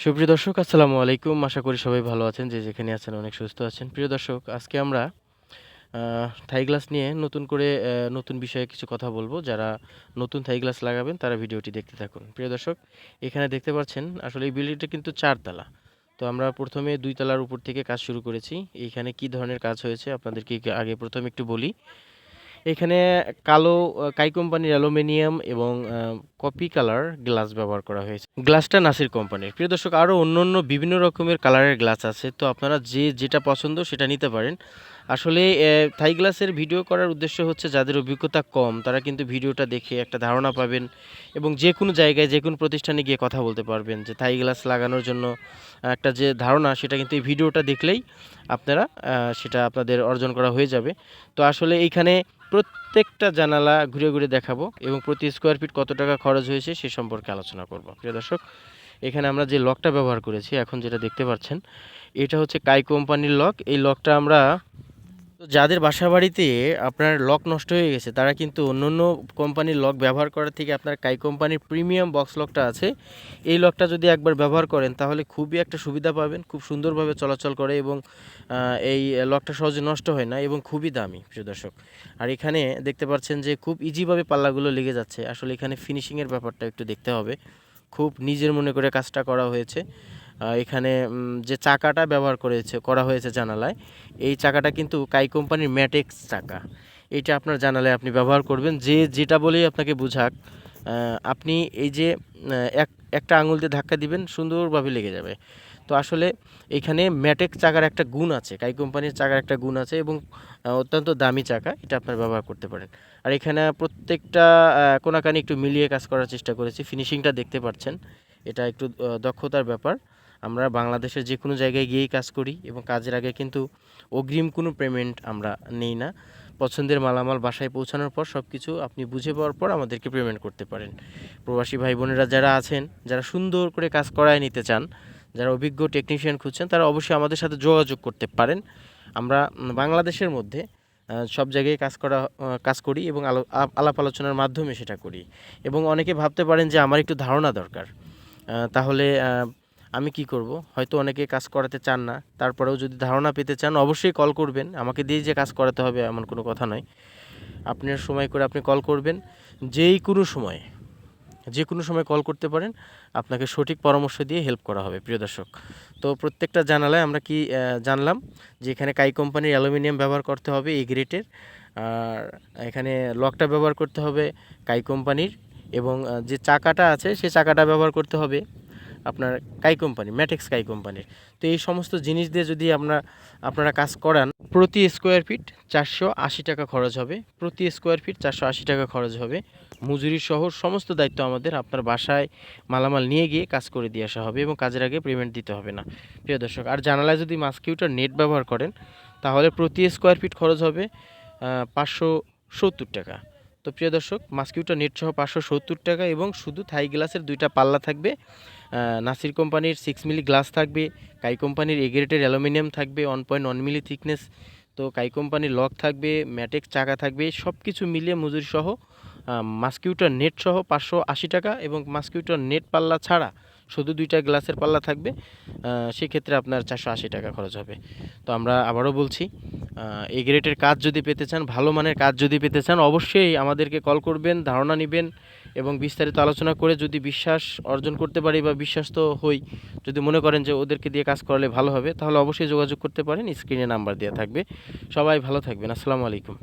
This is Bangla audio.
সুপ্রিয় দর্শক আসসালামু আলাইকুম। আশা করি সবাই ভালো আছেন। যে যেখানে আছেন অনেক সুস্থ আছেন। প্রিয় দর্শক আজকে আমরা থাই গ্লাস নিয়ে নতুন করে নতুন বিষয়ে কিছু কথা বলবো। যারা নতুন থাই গ্লাস লাগাবেন তারা ভিডিওটি দেখতে থাকুন। প্রিয় দর্শক এখানে দেখতে পাচ্ছেন আসলে এই বিল্ডিংটা কিন্তু ৪ তালা। তো আমরা প্রথমে ২ তালার উপর থেকে কাজ শুরু করেছি। এইখানে কি ধরনের কাজ হয়েছে আপনাদেরকে আগে প্রথমে একটু বলি। এখানে কালো কাই কোম্পানির অ্যালুমিনিয়াম এবং কপি কালার গ্লাস ব্যবহার করা হয়েছে। গ্লাসটা নাসির কোম্পানির। প্রিয় দর্শক আরও অন্য বিভিন্ন রকমের কালারের গ্লাস আছে। তো আপনারা যেটা পছন্দ সেটা নিতে পারেন। আসলে থাই গ্লাসের ভিডিও করার উদ্দেশ্য হচ্ছে যাদের অভিজ্ঞতা কম তারা কিন্তু ভিডিওটা দেখে একটা ধারণা পাবেন এবং যেকোনো জায়গায় যেকোনো প্রতিষ্ঠানে গিয়ে কথা বলতে পারবেন যে থাই গ্লাস লাগানোর জন্য একটা যে ধারণা সেটা কিন্তু এই ভিডিওটা দেখলেই আপনারা সেটা আপনাদের অর্জন করা হয়ে যাবে। তো আসলে এইখানে প্রত্যেকটা জানালা ঘুরে ঘুরে দেখাবো এবং প্রতি স্কোয়ার ফিট কত টাকা খরচ হয়েছে সে সম্পর্কে আলোচনা করব। প্রিয় দর্শক এখানে আমরা যে লকটা ব্যবহার করেছি এখন যেটা দেখতে পাচ্ছেন এটা হচ্ছে কাই কোম্পানির লক। এই লকটা আমরা যাদের বাসাবাড়িতে আপনার লক নষ্ট হয়ে গেছে তারা কিন্তু অন্য কোম্পানির লক ব্যবহার করার থেকে আপনার কাই কোম্পানির প্রিমিয়াম বক্স লকটা আছে, এই লকটা যদি একবার ব্যবহার করেন তাহলে খুবই একটা সুবিধা পাবেন, খুব সুন্দরভাবে চলাচল করে এবং এই লকটা সহজে নষ্ট হয় না এবং খুবই দামি। প্রিয় দর্শক আর এখানে দেখতে পাচ্ছেন যে খুব ইজিভাবে পাল্লাগুলো লেগে যাচ্ছে। আসলে এখানে ফিনিশিংয়ের ব্যাপারটা একটু দেখতে হবে, খুব নিজের মনে করে কাজটা করা হয়েছে। এখানে যে চাকাটা ব্যবহার করা হয়েছে জানালায়, এই চাকাটা কিন্তু কাই কোম্পানির ম্যাটেক্স চাকা। এইটা আপনার জানালায় আপনি ব্যবহার করবেন, যে যেটা বলেই আপনাকে বুঝাক আপনি এই যে এক একটা আঙুল দিয়ে ধাক্কা দিবেন সুন্দরভাবে লেগে যাবে। তো আসলে এখানে ম্যাটেক্স চাকার একটা গুণ আছে, কাই কোম্পানির চাকার একটা গুণ আছে এবং অত্যন্ত দামি চাকা, এটা আপনার ব্যবহার করতে পারেন। আর এখানে প্রত্যেকটা কোনাকানি একটু মিলিয়ে কাজ করার চেষ্টা করেছি। ফিনিশিংটা দেখতে পাচ্ছেন, এটা একটু দক্ষতার ব্যাপার। আমরা বাংলাদেশের যে কোনো জায়গায় গিয়েই কাজ করি এবং কাজের আগে কিন্তু অগ্রিম কোনো পেমেন্ট আমরা নেই না। পছন্দের মালামাল বাসায় পৌঁছানোর পর সব কিছু আপনি বুঝে পাওয়ার পর আমাদেরকে পেমেন্ট করতে পারেন। প্রবাসী ভাই বোনেরা যারা আছেন, যারা সুন্দর করে কাজ করায় নিতে চান, যারা অভিজ্ঞ টেকনিশিয়ান খুঁজছেন তারা অবশ্যই আমাদের সাথে যোগাযোগ করতে পারেন। আমরা বাংলাদেশের মধ্যে সব জায়গায় কাজ করি এবং আলাপ আলোচনার মাধ্যমে সেটা করি। এবং অনেকে ভাবতে পারেন যে আমার একটু ধারণা দরকার, তাহলে আমি কি করব? হয়তো অনেকে কাজ করাতে চান না, তারপরেও যদি ধারণা পেতে চান অবশ্যই কল করবেন। আমাকে দিয়ে যে কাজ করাতে হবে এমন কোনো কথা নয়। আপনার সময় করে আপনি কল করবেন, যেই কোনো সময় যে কোনো সময় কল করতে পারেন, আপনাকে সঠিক পরামর্শ দিয়ে হেল্প করা হবে। প্রিয় দর্শক তো প্রত্যেকটা জানালায় আমরা কি জানলাম যে এখানে কাই কোম্পানির অ্যালুমিনিয়াম ব্যবহার করতে হবে এই গ্রেটের, আর এখানে লকটা ব্যবহার করতে হবে কাই কোম্পানির এবং যে চাকাটা আছে সেই চাকাটা ব্যবহার করতে হবে আপনার কাই কোম্পানি ম্যাটেক্স কাই কোম্পানির। তো এই সমস্ত জিনিস দিয়ে যদি আপনারা কাজ করান প্রতি স্কোয়ার ফিট 480 টাকা খরচ হবে। প্রতি স্কোয়ার ফিট 480 টাকা খরচ হবে। মজুরি সহ সমস্ত দায়িত্ব আমাদের। আপনার বাসায় মালামাল নিয়ে গিয়ে কাজ করে দিয়ে আসা হবে এবং কাজের আগে পেমেন্ট দিতে হবে না। প্রিয় দর্শক আর জানালায় যদি মাস্কিউটার নেট ব্যবহার করেন তাহলে প্রতি স্কোয়ার ফিট খরচ হবে 570 টাকা। তো প্রিয় দর্শক মাস্কিউটার নেট সহ 570 টাকা এবং শুধু থাই গ্লাসের 2টা পাল্লা থাকবে। নাসির কোম্পানির 6 মিলি গ্লাস থাকবে, কাই কোম্পানির এ গ্রেডের অ্যালুমিনিয়াম থাকবে 1.1 মিলি থিকনেস। তো কাই কোম্পানির লক থাকবে, ম্যাটেক্স চাকা থাকবে, সব কিছু মিলিয়ে মজুরি সহ মাস্কিউটার নেট সহ 580 টাকা এবং মাস্কিউটার নেট পাল্লা ছাড়া শুধু 2টা গ্লাসের পাল্লা থাকবে, সেক্ষেত্রে আপনার 480 টাকা খরচ হবে। তো আমরা আবারও বলছি, এই গ্রেডের কাজ যদি পেতে চান, ভালো মানের কাজ যদি পেতে চান অবশ্যই আমাদেরকে কল করবেন, ধারণা নেবেন এবং বিস্তারিত আলোচনা করে যদি বিশ্বাস অর্জন করতে পারি বা বিশ্বস্ত হই, যদি মনে করেন যে ওদেরকে দিয়ে কাজ করালে ভালো হবে তাহলে অবশ্যই যোগাযোগ করতে পারেন। স্ক্রিনে নাম্বার দেওয়া থাকবে। সবাই ভালো থাকবেন। আসসালামু আলাইকুম।